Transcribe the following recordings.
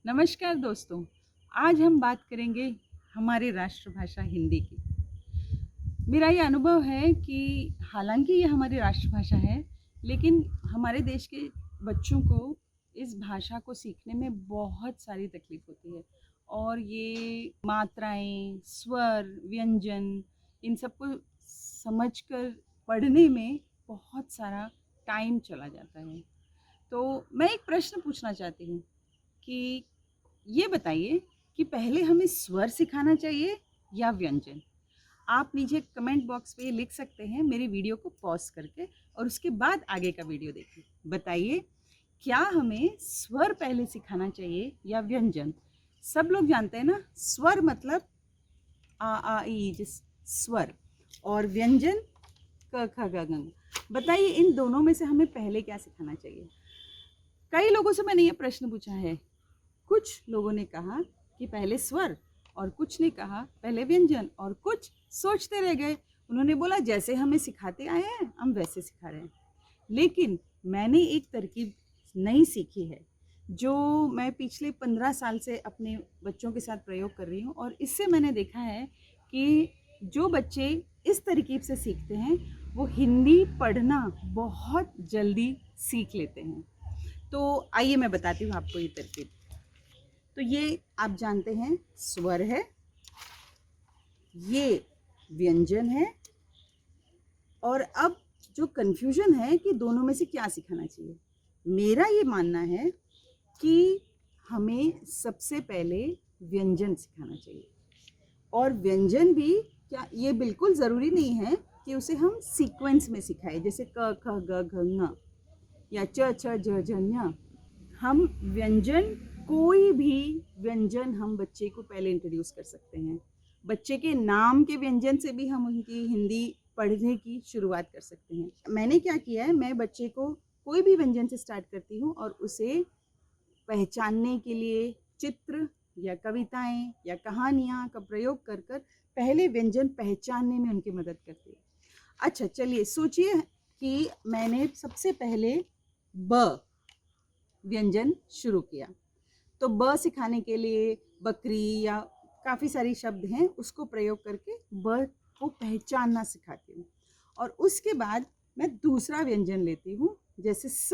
नमस्कार दोस्तों। आज हम बात करेंगे हमारी राष्ट्रभाषा हिंदी की। मेरा ये अनुभव है कि हालांकि ये हमारी राष्ट्रभाषा है, लेकिन हमारे देश के बच्चों को इस भाषा को सीखने में बहुत सारी तकलीफ होती है और ये मात्राएं, स्वर, व्यंजन इन सबको समझकर पढ़ने में बहुत सारा टाइम चला जाता है। तो मैं एक प्रश्न पूछना चाहती हूँ कि ये बताइए कि पहले हमें स्वर सिखाना चाहिए या व्यंजन? आप नीचे कमेंट बॉक्स पे लिख सकते हैं मेरी वीडियो को पॉज करके और उसके बाद आगे का वीडियो देखिए। बताइए, क्या हमें स्वर पहले सिखाना चाहिए या व्यंजन? सब लोग जानते हैं ना, स्वर मतलब आ ई जिस स्वर, और व्यंजन क ख ग घ। बताइए इन दोनों में से हमें पहले क्या सिखाना चाहिए? कई लोगों से मैंने ये प्रश्न पूछा है। कुछ लोगों ने कहा कि पहले स्वर, और कुछ ने कहा पहले व्यंजन, और कुछ सोचते रह गए। उन्होंने बोला जैसे हमें सिखाते आए हैं हम वैसे सिखा रहे हैं। लेकिन मैंने एक तरकीब नई सीखी है जो मैं पिछले 15 साल से अपने बच्चों के साथ प्रयोग कर रही हूँ, और इससे मैंने देखा है कि जो बच्चे इस तरकीब से सीखते हैं वो हिंदी पढ़ना बहुत जल्दी सीख लेते हैं। तो आइए मैं बताती हूँ आपको ये तरकीब। तो ये आप जानते हैं स्वर है, ये व्यंजन है, और अब जो कन्फ्यूजन है कि दोनों में से क्या सिखाना चाहिए। मेरा ये मानना है कि हमें सबसे पहले व्यंजन सिखाना चाहिए। और व्यंजन भी क्या, ये बिल्कुल ज़रूरी नहीं है कि उसे हम सीक्वेंस में सिखाएं, जैसे क ख ग घ ङ या च छ ज झ ञ। हम व्यंजन, कोई भी व्यंजन हम बच्चे को पहले इंट्रोड्यूस कर सकते हैं। बच्चे के नाम के व्यंजन से भी हम उनकी हिंदी पढ़ने की शुरुआत कर सकते हैं। मैंने क्या किया है, मैं बच्चे को कोई भी व्यंजन से स्टार्ट करती हूँ और उसे पहचानने के लिए चित्र या कविताएं या कहानियाँ का प्रयोग कर कर पहले व्यंजन पहचानने में उनकी मदद करती है। अच्छा चलिए सोचिए कि मैंने सबसे पहले ब व्यंजन शुरू किया, तो ब सिखाने के लिए बकरी या काफ़ी सारी शब्द हैं उसको प्रयोग करके ब को पहचानना सिखाती हूँ। और उसके बाद मैं दूसरा व्यंजन लेती हूँ जैसे स,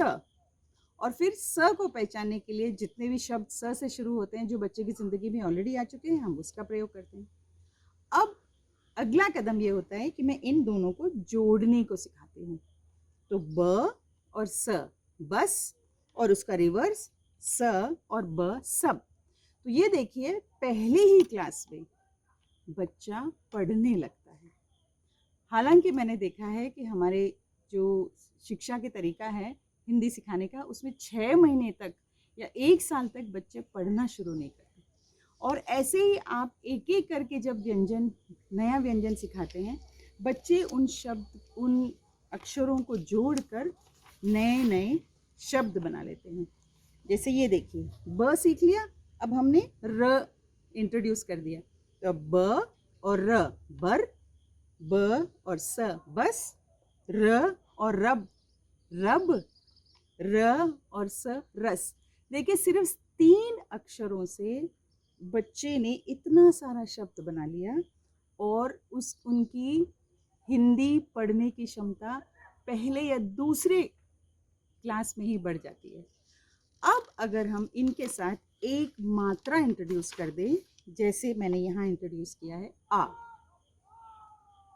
और फिर स को पहचानने के लिए जितने भी शब्द स से शुरू होते हैं जो बच्चे की ज़िंदगी में ऑलरेडी आ चुके हैं हम उसका प्रयोग करते हैं। अब अगला कदम ये होता है कि मैं इन दोनों को जोड़ने को सिखाती हूँ। तो ब और स बस, और उसका रिवर्स स और ब सब। तो ये देखिए पहली ही क्लास में बच्चा पढ़ने लगता है। हालांकि मैंने देखा है कि हमारे जो शिक्षा के तरीका है हिंदी सिखाने का, उसमें 6 महीने तक या 1 साल तक बच्चे पढ़ना शुरू नहीं करते। और ऐसे ही आप एक एक करके जब व्यंजन, नया व्यंजन सिखाते हैं, बच्चे उन शब्द, उन अक्षरों को जोड़कर नए नए शब्द बना लेते हैं। जैसे ये देखिए, ब सीख लिया, अब हमने र इंट्रोड्यूस कर दिया। तो ब और र बर, ब और स बस, र और रब रब, र और स रस। देखिए सिर्फ 3 अक्षरों से बच्चे ने इतना सारा शब्द बना लिया, और उनकी हिंदी पढ़ने की क्षमता पहले या दूसरे क्लास में ही बढ़ जाती है। अब अगर हम इनके साथ एक मात्रा इंट्रोड्यूस कर दें, जैसे मैंने यहाँ इंट्रोड्यूस किया है आ,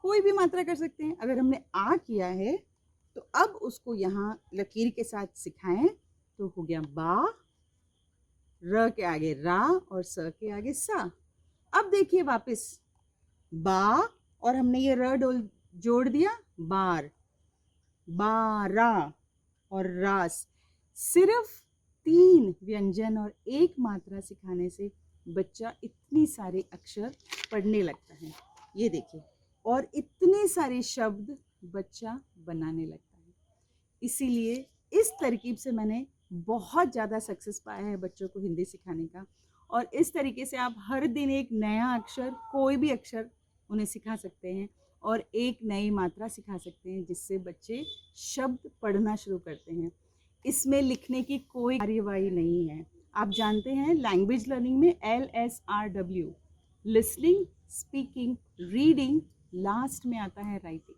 कोई भी मात्रा कर सकते हैं। अगर हमने आ किया है तो अब उसको यहाँ लकीर के साथ सिखाएं तो हो गया बा, र के आगे रा और स के आगे सा। अब देखिए वापस बा, और हमने ये र जोड़ दिया बार, बारा और रास। सिर्फ 3 व्यंजन और 1 मात्रा सिखाने से बच्चा इतनी सारे अक्षर पढ़ने लगता है, ये देखिए, और इतने सारे शब्द बच्चा बनाने लगता है। इसीलिए इस तरकीब से मैंने बहुत ज़्यादा सक्सेस पाया है बच्चों को हिंदी सिखाने का। और इस तरीके से आप हर दिन एक नया अक्षर, कोई भी अक्षर उन्हें सिखा सकते हैं और एक नई मात्रा सिखा सकते हैं, जिससे बच्चे शब्द पढ़ना शुरू करते हैं। इसमें लिखने की कोई कार्यवाही नहीं है। आप जानते हैं लैंग्वेज लर्निंग में LSRW, listening, speaking, reading, last में आता है राइटिंग।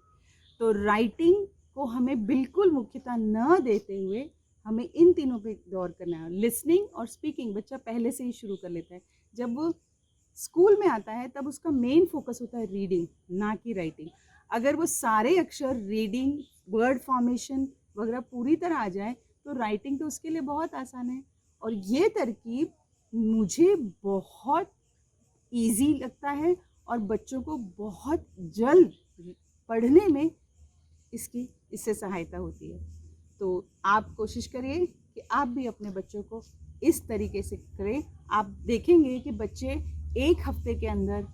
तो राइटिंग को हमें बिल्कुल मुख्यता न देते हुए हमें इन तीनों पे गौर करना है। लिसनिंग और स्पीकिंग बच्चा पहले से ही शुरू कर लेता है। जब वो स्कूल में आता है तब उसका मेन फोकस होता है रीडिंग, ना कि राइटिंग। अगर वो सारे अक्षर, रीडिंग, वर्ड फॉर्मेशन वगैरह पूरी तरह आ जाए तो राइटिंग तो उसके लिए बहुत आसान है। और ये तरकीब मुझे बहुत इजी लगता है और बच्चों को बहुत जल्द पढ़ने में इससे सहायता होती है। तो आप कोशिश करिए कि आप भी अपने बच्चों को इस तरीके से करें। आप देखेंगे कि बच्चे 1 हफ्ते के अंदर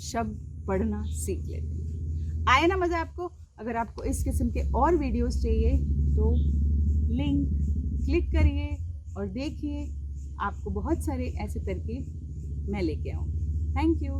शब्द पढ़ना सीख लेते हैं। आया ना मज़ा आपको? अगर आपको इस किस्म के और वीडियोस चाहिए तो लिंक क्लिक करिए और देखिए, आपको बहुत सारे ऐसे तरकीब मैं लेके आऊँगी। Thank you.